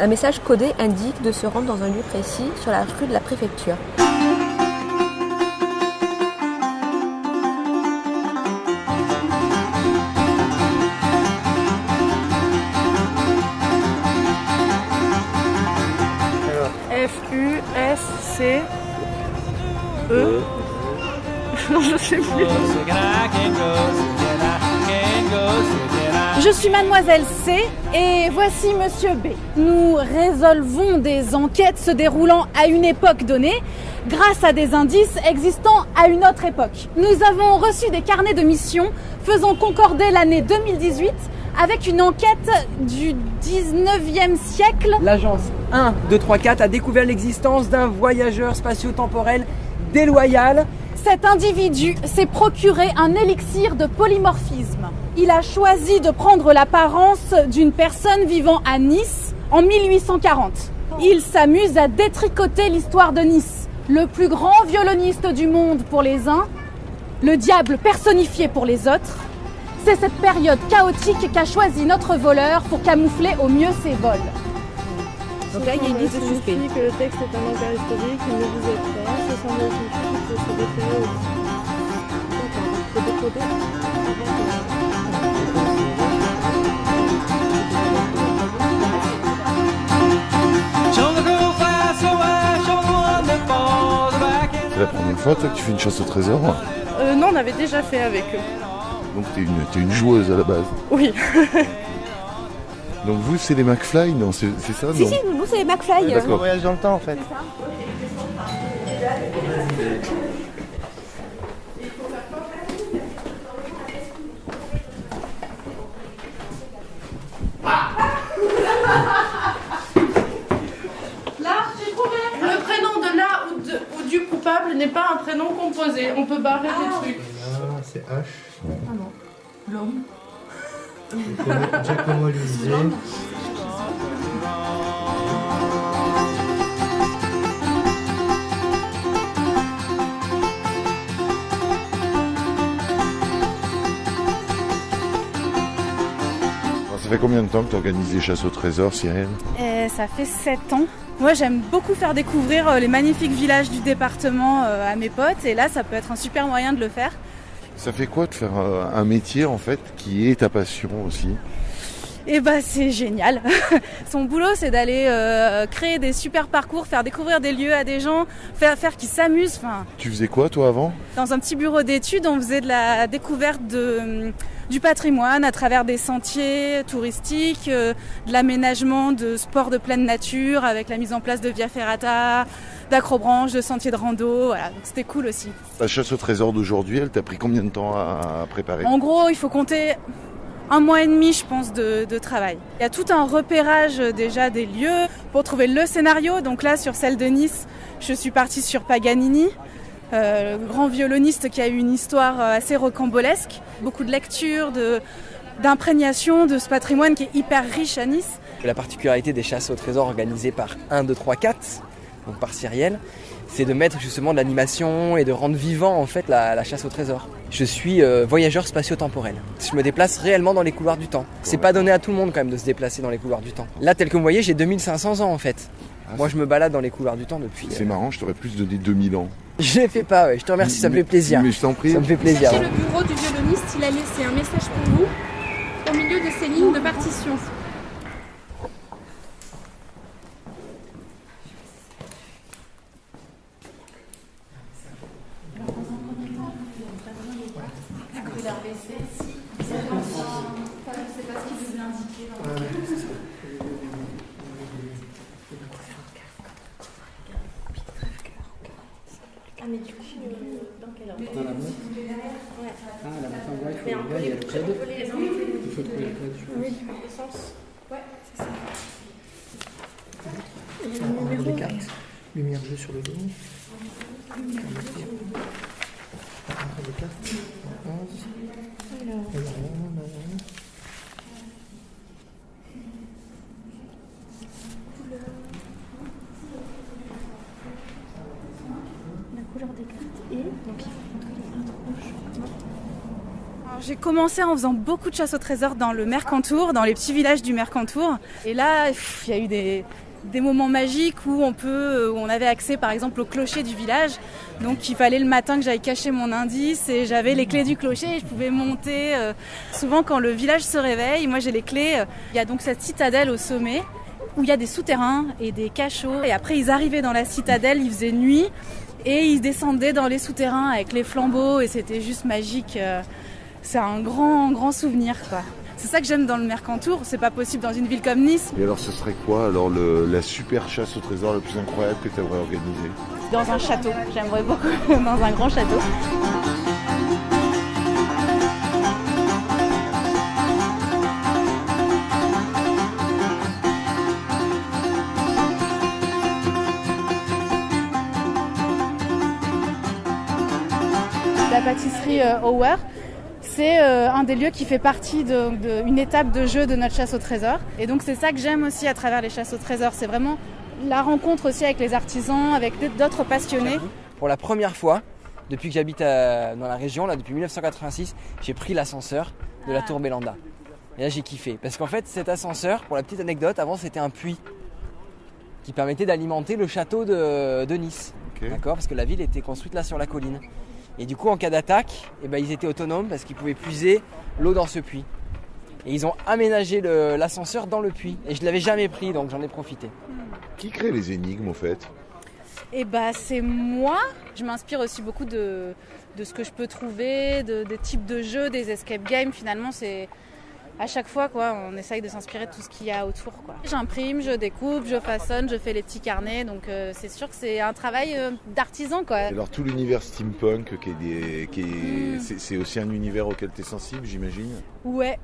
Un message codé indique de se rendre dans un lieu précis sur la rue de la préfecture. F-U-S-C-E. Non, je sais plus. Je suis Mademoiselle C et voici Monsieur B. Nous résolvons des enquêtes se déroulant à une époque donnée grâce à des indices existant à une autre époque. Nous avons reçu des carnets de mission faisant concorder l'année 2018 avec une enquête du 19e siècle. L'agence 1, 2, 3, 4 a découvert l'existence d'un voyageur spatio-temporel déloyal. Cet individu s'est procuré un élixir de polymorphisme. Il a choisi de prendre l'apparence d'une personne vivant à Nice en 1840. Il s'amuse à détricoter l'histoire de Nice. Le plus grand violoniste du monde pour les uns, le diable personnifié pour les autres. C'est cette période chaotique qu'a choisi notre voleur pour camoufler au mieux ses vols. Donc là, il y a une liste de suspects. Que le texte est un encart historique, il ne vous est pas. Ce semble être une chose qui peut se référer au... D'accord, c'est décodé C'est la première fois toi que tu fais une chasse au trésor? Non, on avait déjà fait avec eux. Donc t'es une joueuse à la base. Oui. Donc vous c'est les McFly, non c'est ça? Si, non si, nous c'est les McFly. D'accord. On voyage dans le temps en fait. Là, j'ai trouvé. Le prénom de là ou du coupable n'est pas un prénom composé. On peut barrer des trucs. Là, c'est H. Ah non. L'homme. Giacomo Lisier. Ça fait combien de temps que tu organises des chasses au trésor, Cyrielle? Ça fait 7 ans. Moi, j'aime beaucoup faire découvrir les magnifiques villages du département à mes potes. Et là, ça peut être un super moyen de le faire. Ça fait quoi de faire un métier en fait qui est ta passion aussi? Et bah c'est génial. Son boulot c'est d'aller créer des super parcours, faire découvrir des lieux à des gens, faire qu'ils s'amusent. Enfin, Tu faisais quoi toi avant? dans un petit bureau d'études, on faisait de la découverte du patrimoine à travers des sentiers touristiques, de l'aménagement de sports de pleine nature avec la mise en place de via ferrata, d'acrobranches, de sentiers de rando. Voilà, donc c'était cool aussi. La chasse au trésor d'aujourd'hui, elle t'a pris combien de temps à préparer? En gros, il faut compter 1 mois et demi, je pense, de travail. Il y a tout un repérage déjà des lieux pour trouver le scénario. Donc là, sur celle de Nice, je suis partie sur Paganini, le grand violoniste qui a eu une histoire assez rocambolesque. Beaucoup de lectures, d'imprégnation de ce patrimoine qui est hyper riche à Nice. La particularité des chasses au trésor organisées par 1, 2, 3, 4, donc par Cyrielle, c'est de mettre justement de l'animation et de rendre vivant en fait la chasse au trésor. Je suis voyageur spatio-temporel. Je me déplace réellement dans les couloirs du temps. C'est pas donné à tout le monde quand même de se déplacer dans les couloirs du temps. Là, tel que vous voyez, j'ai 2500 ans en fait. Moi, je me balade dans les couloirs du temps depuis... C'est marrant, je t'aurais plus donné 2000 ans. Je les fais pas, ouais. Je te remercie, ça me fait plaisir. Mais je t'en prie. Ça me fait plaisir. Cherchez le bureau du violoniste, il a laissé un message pour vous au milieu de ces lignes de partition. Ah mais du coup, dans quel ordre? Dans la boîte. Ouais. Ah, la boîte en bois, Mais on peut il y a le code. les Il faut trouver le code. oui, le sens. Ouais, c'est ça. Et le On numéro. des cartes. Lumière bleue sur le dos. Des cartes. 11. Alors. La couleur des cartes et donc il faut trouver les cartes rouges. Ah J'ai commencé en faisant beaucoup de chasse au trésor dans le Mercantour, dans les petits villages du Mercantour. Et là, il y a eu des moments magiques où on avait accès par exemple au clocher du village. Donc il fallait le matin que j'aille cacher mon indice et j'avais les clés du clocher et je pouvais monter. Souvent quand le village se réveille, moi j'ai les clés. Il y a donc cette citadelle au sommet où il y a des souterrains et des cachots. Et après ils arrivaient dans la citadelle, il faisait nuit et ils descendaient dans les souterrains avec les flambeaux et c'était juste magique. C'est un grand souvenir quoi. C'est ça que j'aime dans le Mercantour, c'est pas possible dans une ville comme Nice. Et alors ce serait quoi alors la super chasse au trésor la plus incroyable que tu aimerais organiser? Dans un château, j'aimerais beaucoup, dans un grand château. La pâtisserie Auer, c'est un des lieux qui fait partie d'une étape de jeu de notre chasse au trésor. Et donc c'est ça que j'aime aussi à travers les chasses au trésor. C'est vraiment la rencontre aussi avec les artisans, avec d'autres passionnés. Pour la première fois, depuis que j'habite dans la région, là, depuis 1986, j'ai pris l'ascenseur de la Tour Bélanda. Et là j'ai kiffé. Parce qu'en fait cet ascenseur, pour la petite anecdote, avant c'était un puits qui permettait d'alimenter le château de Nice. Okay. D'accord, parce que la ville était construite là sur la colline. Et du coup, en cas d'attaque, ils étaient autonomes parce qu'ils pouvaient puiser l'eau dans ce puits. Et ils ont aménagé l'ascenseur dans le puits. Et je ne l'avais jamais pris, donc j'en ai profité. Qui crée les énigmes, au fait? C'est moi. Je m'inspire aussi beaucoup de ce que je peux trouver, des types de jeux, des escape games. Finalement, c'est à chaque fois, on essaye de s'inspirer de tout ce qu'il y a autour. J'imprime, je découpe, je façonne, je fais les petits carnets. Donc c'est sûr que c'est un travail d'artisan. Alors tout l'univers steampunk, c'est aussi un univers auquel tu es sensible, j'imagine? Ouais,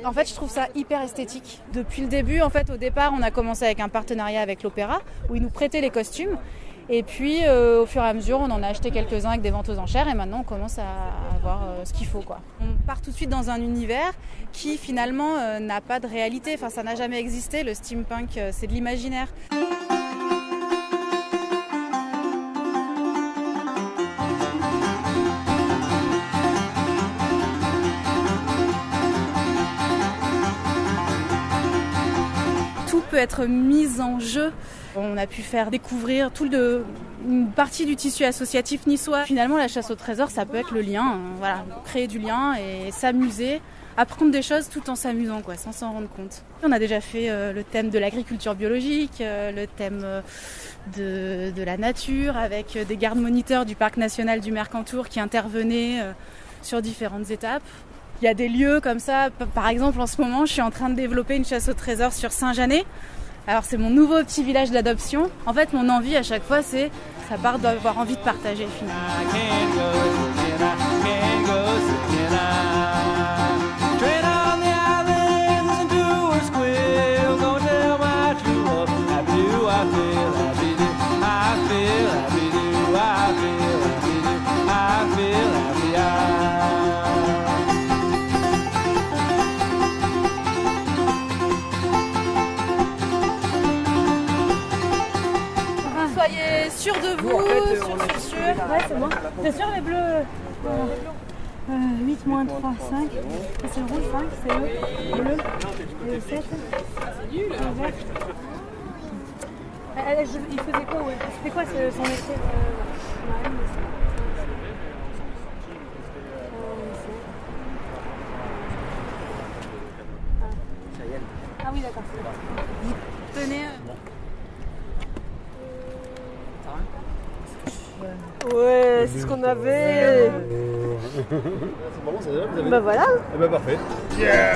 en fait, je trouve ça hyper esthétique. Depuis le début, au départ, on a commencé avec un partenariat avec l'Opéra, où ils nous prêtaient les costumes. Et puis, au fur et à mesure, on en a acheté quelques-uns avec des ventes aux enchères et maintenant, on commence à avoir ce qu'il faut. On part tout de suite dans un univers qui, finalement, n'a pas de réalité. Enfin, ça n'a jamais existé. Le steampunk, c'est de l'imaginaire. Tout peut être mis en jeu. On a pu faire découvrir une partie du tissu associatif niçois. Finalement, la chasse au trésor, ça peut être le lien, créer du lien et s'amuser, apprendre des choses tout en s'amusant, sans s'en rendre compte. On a déjà fait le thème de l'agriculture biologique, le thème de la nature, avec des gardes-moniteurs du parc national du Mercantour qui intervenaient sur différentes étapes. Il y a des lieux comme ça, par exemple en ce moment, je suis en train de développer une chasse au trésor sur Saint-Janet. Alors c'est mon nouveau petit village d'adoption. En fait, mon envie à chaque fois, ça part d'avoir envie de partager finalement. Soyez sûr de vous, sûr. Ouais, c'est bon. T'es sûr les bleus 8 moins 3, 5. C'est le rouge, 5, c'est le bleu. Et le 7. C'est nul. Il faisait quoi, ouais? C'était quoi son métier? Ah oui, d'accord. Tenez. Ouais, c'est ce qu'on avait. C'est bon, c'est là, vous avez... Bah voilà. Eh ben parfait. Yeah.